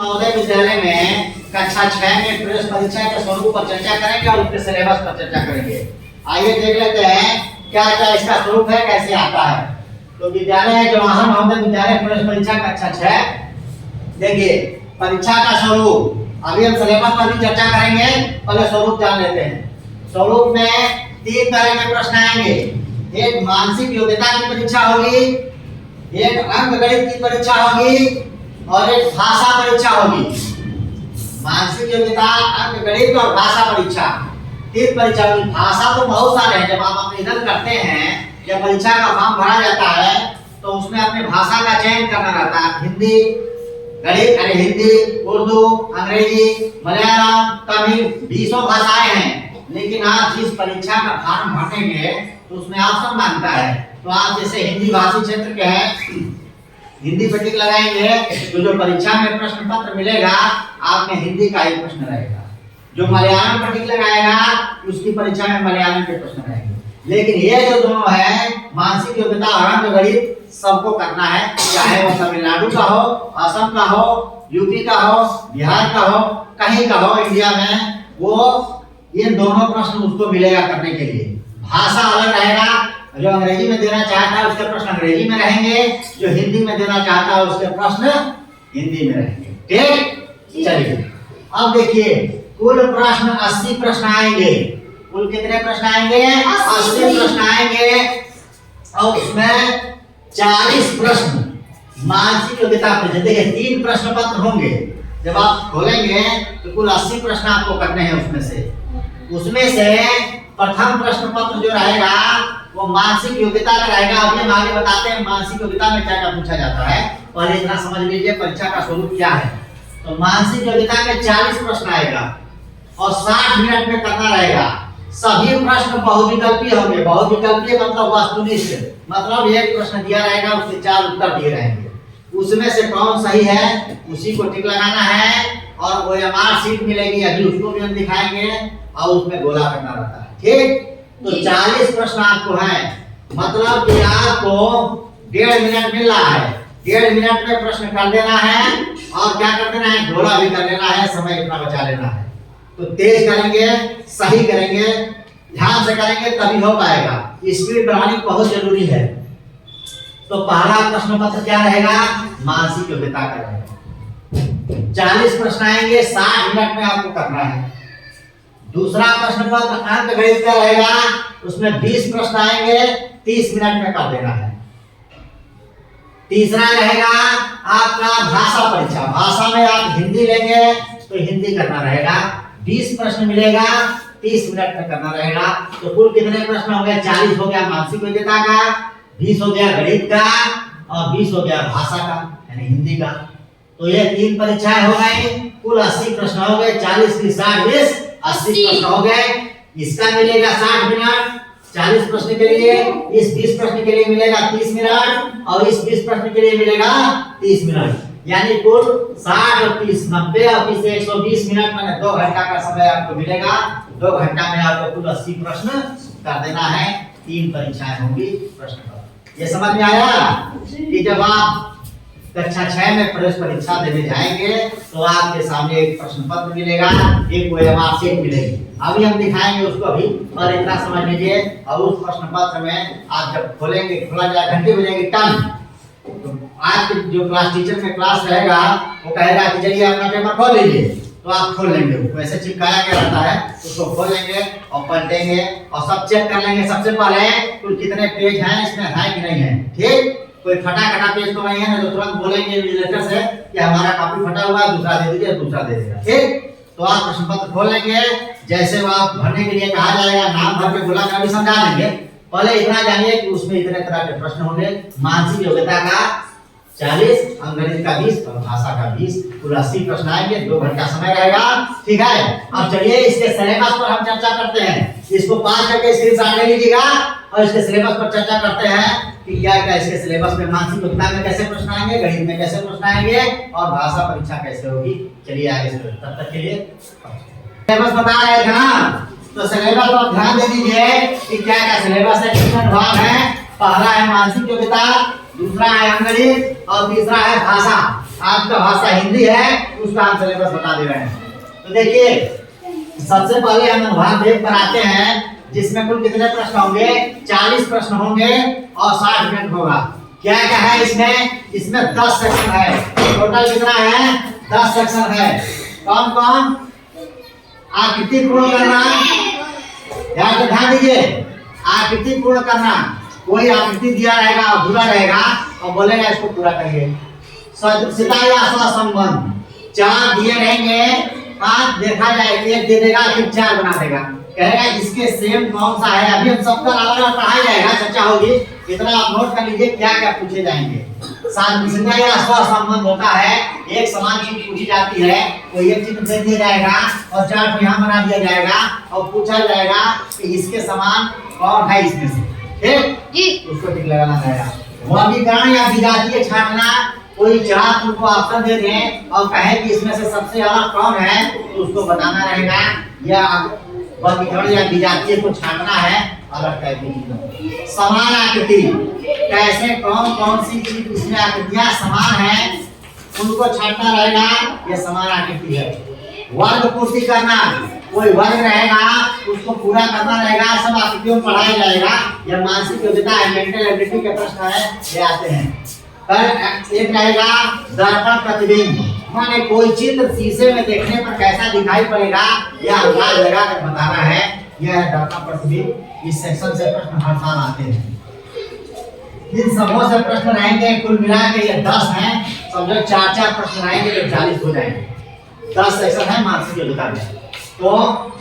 नवोदय विद्यालय में कक्षा 6 में प्रवेश परीक्षा के स्वरूप पर चर्चा करेंगे और उसके सिलेबस पर चर्चा करेंगे। आइए देख लेते हैं क्या क्या इसका स्वरूप है, कैसे आता है। तो विद्यालय जवाहर नवोदय विद्यालय प्रवेश परीक्षा कक्षा 6। देखिए परीक्षा का स्वरूप, अभी हम सिलेबस पर भी चर्चा करेंगे, पहले स्वरूप जान लेते हैं। स्वरूप में 3 तरह के प्रश्न आएंगे। एक मानसिक योग्यता की परीक्षा होगी, एक अंकगणित की परीक्षा होगी और एक भाषा परीक्षा होगी। मानसिक योग्यता, अंकगणित और भाषा परीक्षा, 3 परीक्षा होगी। भाषा तो बहुत सारे हैं। जब आप आवेदन करते हैं, जब परीक्षा का फॉर्म भरा जाता है तो उसमें अपने भाषा का चयन करना रहता है। हिंदी, गणित, हिंदी, उर्दू, अंग्रेजी, मलयालम, तमिल, 20 भाषाएं हैं। लेकिन आप जिस परीक्षा का फॉर्म भरेंगे तो उसमें ऑप्शन मांगता है। तो आप जैसे हिंदी भाषी क्षेत्र के हैं, हिंदी पर टिक लगाएंगे तो जो परीक्षा में प्रश्न पत्र मिलेगा आप में हिंदी का ही प्रश्न रहेगा। जो मलयालम पर टिक लगाएगा उसकी परीक्षा में मलयालम के प्रश्न रहेंगे। लेकिन ये जो दोनों है, मानसिक योग्यता और अंकगणित, सबको करना है, चाहे वो तमिलनाडु का हो, असम का हो, यूपी का हो, बिहार का हो, कहीं का हो इंडिया में, वो ये दोनों प्रश्न उसको मिलेगा करने के लिए। भाषा अलग रहेगा, जो अंग्रेजी में देना चाहता है उसके प्रश्न अंग्रेजी में रहेंगे, जो हिंदी में देना चाहता है उसके प्रश्न हिंदी में रहेंगे। ठीक, चलिए अब देखिए कुल प्रश्न 80 प्रश्न आएंगे। कुल कितने प्रश्न आएंगे? 80 प्रश्न आएंगे और उसमें 40 प्रश्न मानसिक योग्यता पर। देखिए 3 प्रश्न पत्र होंगे। जब आप खोलेंगे तो कुल 80 प्रश्न आपको करने हैं। उसमें से प्रथम प्रश्न पत्र जो रहेगा वो मानसिक योग्यता का रहेगा। अभी हम आगे बताते हैं मानसिक योग्यता में क्या क्या पूछा जाता है। पहले इतना समझ लीजिए परीक्षा का स्वरूप क्या है। तो मानसिक योग्यता में 40 प्रश्न आएगा और 60 मिनट में करना रहेगा। सभी प्रश्न बहुविकल्पीय होंगे। बहुविकल्पीय मतलब वस्तुनिष्ठ, मतलब एक प्रश्न दिया रहेगा उसके 4 उत्तर दिए रहेंगे। उसमें से कौन सही है उसी को टिक लगाना है और OMR सीट मिलेगी, अभी उसको भी हम दिखाएंगे और उसमें गोला करना रहता है। ठीक, तो 40 प्रश्न आपको है, मतलब कि आपको 1.5 मिनट मिल रहा है। 1.5 मिनट में प्रश्न कर देना है और क्या कर देना है, गोला भी कर लेना है, समय इतना बचा लेना है। तो तेज करेंगे, सही करेंगे, ध्यान से करेंगे तभी हो पाएगा। स्पीड बढ़ानी बहुत जरूरी है। तो पहला प्रश्न पत्र क्या रहेगा? मानसिक योग्यता का रहेगा। 40 प्रश्न आएंगे, 60 मिनट में आपको करना है। दूसरा प्रश्न पत्र अंकगणित का रहेगा, उसमें 20 प्रश्न आएंगे, 30 मिनट में कर देना है। तीसरा रहेगा आपका भाषा परीक्षा। भाषा में आप हिंदी लेंगे तो हिंदी करना रहेगा। 20 प्रश्न मिलेगा, 30 मिनट में करना रहेगा। तो कुल कितने प्रश्न हो गए? 40 हो गया मानसिक योग्यता का, 20 हो गया गणित का और 20 हो गया भाषा का यानी हिंदी का। तो ये 3 परीक्षाएं हो गई, कुल 80 प्रश्न हो गए। 40 की 60 20 80 प्रश्न हो गए। इसका मिलेगा 60 मिनट 40 प्रश्न के लिए, इस 20 प्रश्न के लिए मिलेगा 30 मिनट और इस 20 प्रश्न के लिए मिलेगा 30 मिनट। यानी कुल 60 और 30 90 और 30 120 मिनट में 2 घंटा का समय आपको मिलेगा। 2 घंटा में आपको कुल 80 प्रश्न कर देना है। 3 परीक्षाएं होंगी प्रश्न पत्र। ये समझ में आया कि जब आप कक्षा 6 में प्रवेश परीक्षा देने जाएंगे तो आपके सामने एक प्रश्न पत्र मिलेगा, एक OMR सीट मिलेगी। अभी हम दिखाएंगे उसको अभी, और इतना समझ लीजिए। और उस प्रश्न पत्र में आप जब खोलेंगे, खोला जाए घंटी बजेगी टन, तो आज के जो क्लास टीचर में क्लास रहेगा वो कहेगा कि चलिए अपना पेपर खोल लीजिए, तो आप खोल लेंगे। वैसे चिपकाया गया रहता है, उसको खोलेंगे और पलटेंगे और सब चेक कर लेंगे। सबसे पहले कुल कितने पेज हैं, इसमें है कि नहीं है। ठीक, कोई फटा कटा पेज तो नहीं है ना, तो तुरंत बोलेंगे विजिलेटर से कि हमारा कॉपी फटा हुआ है, दूसरा दे दीजिए, दूसरा दे देगा। ठीक, तो आप प्रश्न पत्र खोल लेंगे। जैसे वो आप भरने के लिए कहा जाएगा, नाम भर के गोला कर भी समझा देंगे। पहले इतना जानिए कि उसमें इतने तरह के प्रश्न होंगे। मानसिक योग्यता का 40, अंकगणित का 20 और भाषा का 20, कुल 80 प्रश्न आएंगे। 2 घंटा समय रहेगा। ठीक है, अब चलिए इसके सिलेबस पर हम चर्चा करते हैं। इसको 5 करके स्क्रीनशॉट ले लीजिएगा और इसके सिलेबस पर चर्चा करते हैं कि क्या क्या इसके सिलेबस में मानसिक योग्यता में कैसे प्रश्न आएंगे, गणित में कैसे प्रश्न आएंगे और भाषा परीक्षा कैसे होगी। चलिए आगे चलते हैं। तब तक के लिए सिलेबस बता रहे थे ना, तो सिलेबस पर ध्यान दे दीजिए कि क्या क्या सिलेबस है, कितने भाग है। पहला है मानसिक योग्यता, दूसरा है अंकगणित और तीसरा है भाषा। आपका भाषा हिंदी है उसका हम सिलेबस बता दे रहे हैं। तो देखिए सबसे पहले हम अनुभाग एक पर आते हैं जिसमें कुल कितने प्रश्न होंगे, 40 प्रश्न होंगे और 60 मिनट होगा। क्या क्या है इसमें 10 सेक्शन है। टोटल कितना है, 10 सेक्शन है। कौन कौन, आकृति पूर्ण करना, ध्यान दीजिए, आकृति पूर्ण करना। कोई आकृति दिया रहेगा अधूरा रहेगा और बोलेगा इसको पूरा करिए। सदस्यता या सहसंबंध 4 दिए रहेंगे, 5 देखा जाएगा, 1 दे देगा फिर 4 बना देगा, कहेगा इसके सेम कौन सा है। अभी हम सबका अलग पढ़ाया जाएगा, चर्चा होगी, इतना आप नोट कर लीजिए क्या क्या पूछे जाएंगे। सदस्यता या सहसंबंध होता है, एक समान चीज पूछी जाती है, कोई एक चित्र दे दिया जाएगा और चार्ट यहाँ बना दिया जाएगा और पूछा जाएगा कि इसके समान कौन है इसमें से, ठीक जी, उसको टिक लगाना रहेगा। वर्गीकरण या विजातीय छांटना, कोई चार तुमको ऑप्शन दे दें और कहे कि इसमें से सबसे अलग कौन है तो उसको बताना रहेगा। या वर्गीकरण या विजातीय को छांटना है अलग टाइप की। समान आकृति, कैसे कौन कौन सी चीज इसमें आकृतियां समान है उनको छांटना रहेगा, ये समान आकृति है। वर्ग पूर्ति करना, कोई वर्ग रहेगा उसको पूरा करना रहेगा, सब आकृतियों में पढ़ाया जाएगा। यह मानसिक योग्यता है, मेंटल एबिलिटी के प्रश्न है, ये आते हैं। पर एक रहेगा दर्पण प्रतिबिंब, माने कोई चित्र शीशे में देखने पर कैसा दिखाई पड़ेगा यह अंदाज लगा कर बताना है, यह है दर्पण प्रतिबिंब। इस सेक्शन से प्रश्न हर साल आते हैं। इन सबों से प्रश्न रहेंगे, कुल मिला के ये 10 हैं, समझो 4-4 प्रश्न रहेंगे तो 40 हो जाएंगे। 10 सेक्शन है मानसिक योग्यता में। तो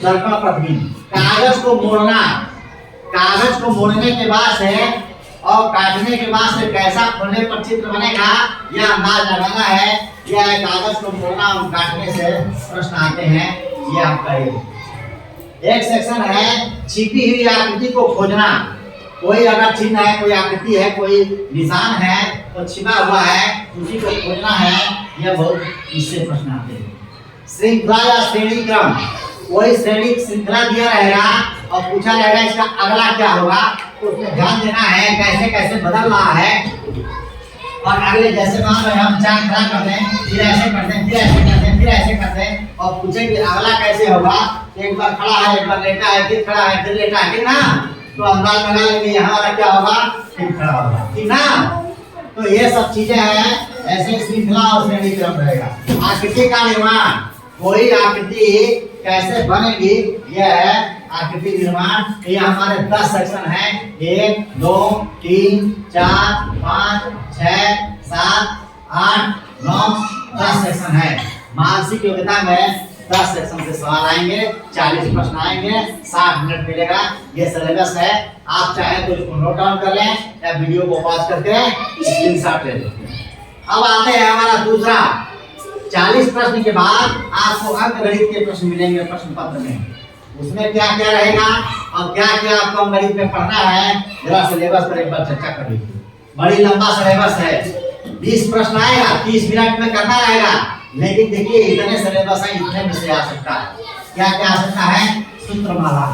दर्पण प्रतिबिंब, कागज को मोड़ना, कागज को मोड़ने के बाद से और काटने के बाद से कैसा खोलने पर चित्र बनेगा यह अंदाज लगाना है। यह कागज को मोड़ना और काटने से प्रश्न आते हैं, ये आपका एक सेक्शन है छिपी हुई आकृति को खोजना। कोई अगर चिन्ह है, कोई आकृति है, कोई निशान है तो छिपा हुआ है, उसी को खोजना है, यह बहुत इससे प्रश्न आते हैं। श्रृंखला या श्रेणी क्रम, कोई श्रेणी श्रृंखला दिया रहेगा और पूछा जाएगा इसका अगला क्या होगा, तो उसमें ध्यान देना है कैसे कैसे बदल रहा है। और अगले जैसे मान लो हम 4 खड़ा करते हैं, फिर ऐसे करते हैं, फिर ऐसे करते हैं, फिर ऐसे करते हैं और पूछे कि अगला कैसे होगा। एक बार खड़ा है, एक बार लेटा है, फिर खड़ा है, फिर लेटा है, ठीक ना, तो अंदाज लगा लेंगे यहाँ वाला क्या होगा, फिर खड़ा होगा, ठीक ना। तो ये सब चीजें हैं, ऐसे श्रृंखला और श्रेणी क्रम रहेगा। आकृति का निर्माण, कोई आकृति कैसे बनेगी, यह है आकृति निर्माण। ये हमारे 10 सेक्शन हैं, 1 2 3 4 5 6 7 8 9 10 सेक्शन है। मानसिक योग्यता में 10 सेक्शन से सवाल आएंगे, 40 प्रश्न आएंगे, 60 मिनट मिलेगा। ये सिलेबस है, आप चाहे तो इसको नोट डाउन कर लें या वीडियो को पॉज करके स्क्रीनशॉट ले लें। अब आते हैं हमारा दूसरा, 40 प्रश्न के बाद आपको अंकगणित के प्रश्न मिलेंगे प्रश्न पत्र में। उसमें क्या क्या रहेगा और क्या क्या आपको अंकगणित में पढ़ना है, जरा सिलेबस पर एक बार चर्चा कर लीजिए। बड़ी लंबा सिलेबस है, 20 प्रश्न आएगा, 30 मिनट में करना रहेगा। लेकिन देखिए इतने सिलेबस है, इतने में से आ सकता है। क्या क्या आ सकता है, सूत्रमाला,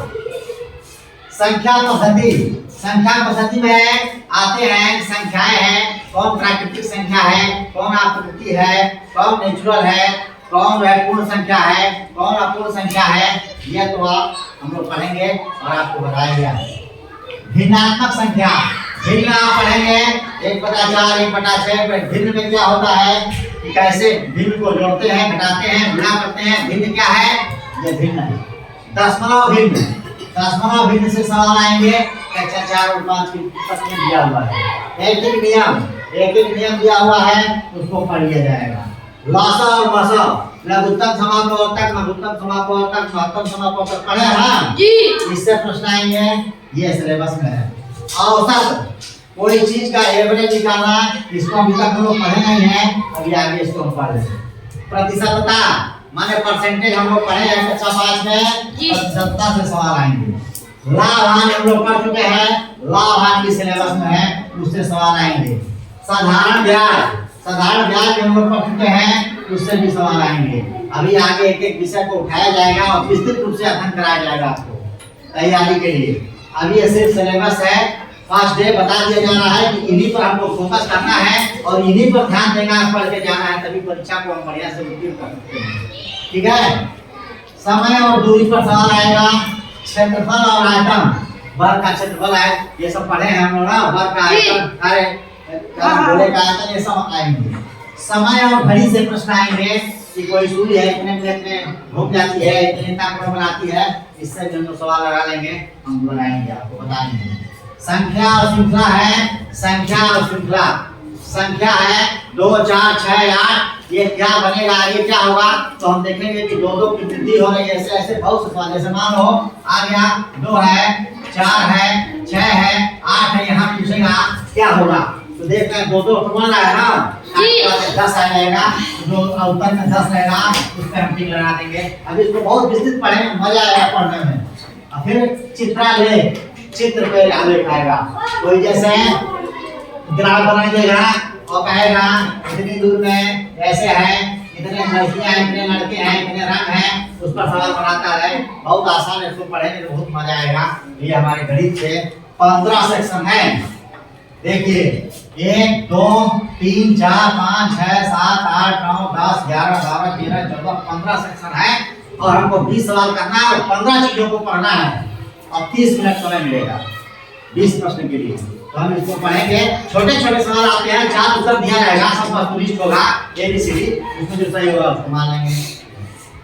संख्या पद्धति, संख्या पद्धति में आते हैं संख्याएं हैं, कौन प्राकृतिक संख्या है, कौन आकृति है, कौन नेचुरल है, कौन पूर्ण संख्या है, कौन अपूर्ण संख्या है, यह तो आप हम लोग पढ़ेंगे और आपको बताएंगे। भिन्नात्मक संख्या, भिन्न आप पढ़ेंगे, 1/4 1/6। भिन्न में क्या होता है कि कैसे भिन्न को जोड़ते हैं, घटाते हैं, गुणा करते हैं, भिन्न क्या है, ये भिन्न है। दशमलव भिन्न, दशमलव भिन्न से सवाल आएंगे, कक्षा 4 और 5 की प्रश्न दिया हुआ है। एक एक नियम दिया हुआ है, उसको पढ़ लिया जाएगा। लसा और मसा, लघुत्तम समापवर्तक, लघुत्तम समापवर्तक, महत्तम समापवर्तक पढ़े हैं जी, इससे प्रश्न आएंगे, ये सिलेबस में है। औसत, कोई चीज का एवरेज निकालना, इसको अभी तक हम लोग पढ़े नहीं है, अभी आगे इसको हम पढ़ लेंगे। प्रतिशतता माने परसेंटेज हम लोग पढ़े हैं कक्षा 5 में, प्रतिशतता से सवाल आएंगे। लाभांश हम लोग पढ़ चुके हैं, लाभांश की सिलेबस में है, उससे सवाल आएंगे। साधारण ब्याज, साधारण ब्याज हम लोग पढ़ चुके हैं, उससे भी सवाल आएंगे। अभी आगे एक एक विषय को उठाया जाएगा और विस्तृत रूप से अध्ययन कराया जाएगा आपको तैयारी के लिए। अभी ये सिर्फ सिलेबस है, फर्स्ट डे बता दिया जा रहा है कि इन्हीं पर हमको फोकस करना है और इन्हीं पर ध्यान देना है, पढ़ के जाना है, तभी परीक्षा को हम बढ़िया से उत्तीर्ण कर सकते हैं। ठीक है। समय और दूरी पर सवाल आएगा, क्षेत्रफल और आयतन, वर्ग का क्षेत्रफल है, ये सब पढ़े हैं हम लोग ना, वर्ग का आयतन, अरे गोले का आयतन, ये सब आएंगे। समय और घड़ी से प्रश्न आएंगे कि कोई सूर्य है इतने मिनट में घूम जाती है, इतने तापमान बनाती है, इससे जो सवाल लगा लेंगे हम बनाएंगे, आपको बताएंगे। संख्या और श्रृंखला है, संख्या और श्रृंखला, संख्या है 2 4 6 8, ये क्या बनेगा, ये क्या होगा, तो हम देखेंगे कि 2 2 की वृद्धि हो रही है, ऐसे ऐसे बहुत से सवाल, जैसे मान लो आ गया 2 है 4 है 6 है 8 है, यहाँ पूछेगा क्या होगा, तो देख रहे हैं 2 2 बन रहा है ना, 10 आ जाएगा, जो उत्तर में 10 रहेगा उसमें हम टिक लगा देंगे। अभी इसको बहुत विस्तृत पढ़ेंगे, मजा आएगा पढ़ने में। और फिर चित्रालेख, चित्र पे आलेख आएगा, कोई जैसे ग्राफ बना देगा और कहेगा इतनी दूर में ऐसे है, इतने लड़कियां हैं, इतने लड़के हैं, इतने रंग हैं, उस पर सवाल बनाता है, बहुत आसान है, इसको पढ़ेंगे तो बहुत मजा आएगा। ये हमारे गणित से 15 सेक्शन है, देखिए 1 2 3 4 5 6 7 8 9 10 11 12 13 14 15 सेक्शन है और हमको 20 सवाल करना है और 15 चीजों को पढ़ना है और 30 मिनट समय मिलेगा 20 प्रश्न के लिए। तो हम इसको पढ़ेंगे, छोटे छोटे सवाल आते हैं, 4 उत्तर दिया जाएगा, सब वस्तुनिष्ठ होगा, ABCD, उसमें जो सही होगा उसको मान लेंगे।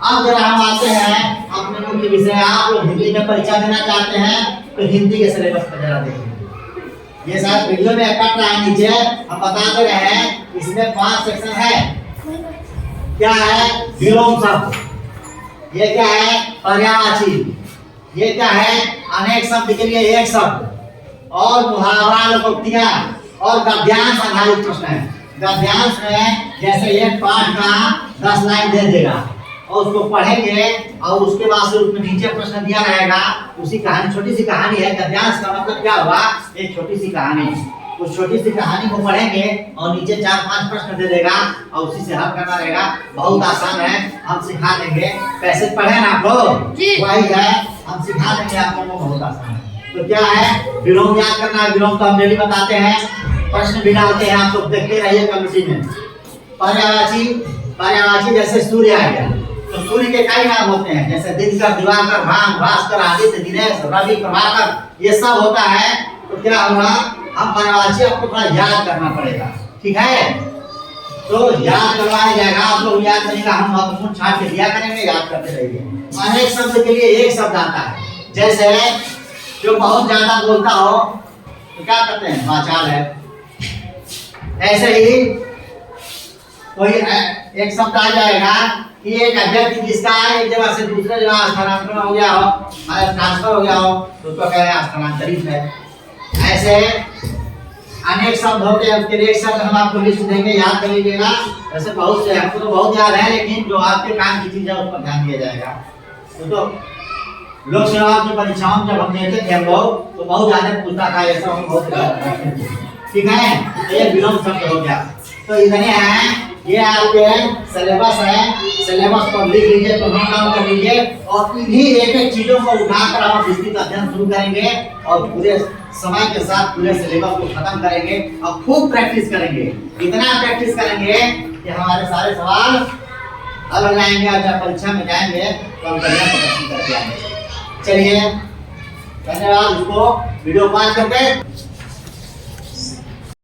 अब जरा हम आते हैं अपने मुख्य विषय, आप लोग हिंदी में परीक्षा देना चाहते हैं तो हिंदी के सिलेबस पर जरा देखिए, ये शायद वीडियो में कट रहा है नीचे, हम बता दे रहे हैं, इसमें 5 सेक्शन है। क्या है, विलोम शब्द, ये क्या है, पर्यायवाची, ये क्या है, अनेक शब्द के लिए एक शब्द, और मुहावरा लोकोक्तियां और गद्यांश आधारित प्रश्न है। गद्यांश में जैसे एक पाठ का 10 लाइन दे देगा और उसको पढ़ेंगे और उसके बाद से उसमें नीचे प्रश्न दिया रहेगा, उसी कहानी, छोटी सी कहानी है। गद्यांश का मतलब क्या हुआ, एक छोटी सी कहानी, उस छोटी सी कहानी को पढ़ेंगे और नीचे 4-5 प्रश्न दे देगा और उसी से हल करना रहेगा, बहुत आसान है, हम सिखा देंगे। पैसे पढ़े ना आप लोग, वही है, हम सिखा देंगे आप लोगों को, बहुत आसान है। तो क्या है, विलोम याद करना है, विलोम तो हम डेली बताते हैं, प्रश्न भी डालते हैं, आप लोग देखते रहिए कमेटी में। पर्यायवाची, पर्यायवाची जैसे सूर्य आ गया तो सूर्य के कई नाम होते हैं, जैसे दिनकर, दिवाकर, भान, भास्कर, आदित्य, दिनेश, रवि, प्रभाकर, ये सब होता है। तो क्या होगा, हम पर्यायवाची आपको थोड़ा याद करना पड़ेगा, ठीक है, तो याद करवाया जाएगा, आप लोग याद करेंगे, हम महत्वपूर्ण छाट के दिया करेंगे, याद करते रहिए। अनेक शब्द के लिए एक शब्द आता है, जैसे जो बहुत ज्यादा बोलता हो तो क्या करते हैं, वाचाल है। ऐसे ही कोई एक शब्द आ जाएगा कि एक व्यक्ति जिसका एक जगह से दूसरे जगह स्थानांतरण हो गया हो, ट्रांसफर हो गया हो, तो उसको कह रहे हैं स्थानांतरित है। ऐसे अनेक शब्द होते हैं, उसके लिए एक शब्द हम आपको लिस्ट देंगे, याद कर लीजिएगा। ऐसे बहुत से, हमको तो बहुत याद है, लेकिन जो आपके काम की चीज है उस पर ध्यान दिया जाएगा। तो लोक सेवा की परीक्षाओं जब हम देते थे हम लोग, तो बहुत ज्यादा पूछता था, ऐसा हम बहुत, ठीक है, ये विलोम शब्द हो गया। तो इतने हैं, ये आपके सिलेबस है, सिलेबस पर लिख लीजिए, तो नोट डाउन कर लीजिए और इन्हीं एक एक चीजों को उठाकर हम विस्तृत अध्ययन शुरू करेंगे और पूरे समय के साथ पूरे सिलेबस को खत्म करेंगे और खूब प्रैक्टिस करेंगे। इतना प्रैक्टिस करेंगे कि हमारे सारे सवाल हल हो जाएंगे और जब परीक्षा में जाएंगे तो हम बढ़िया प्रदर्शन करके आएंगे। चलिए, धन्यवाद। इसको वीडियो पॉज करके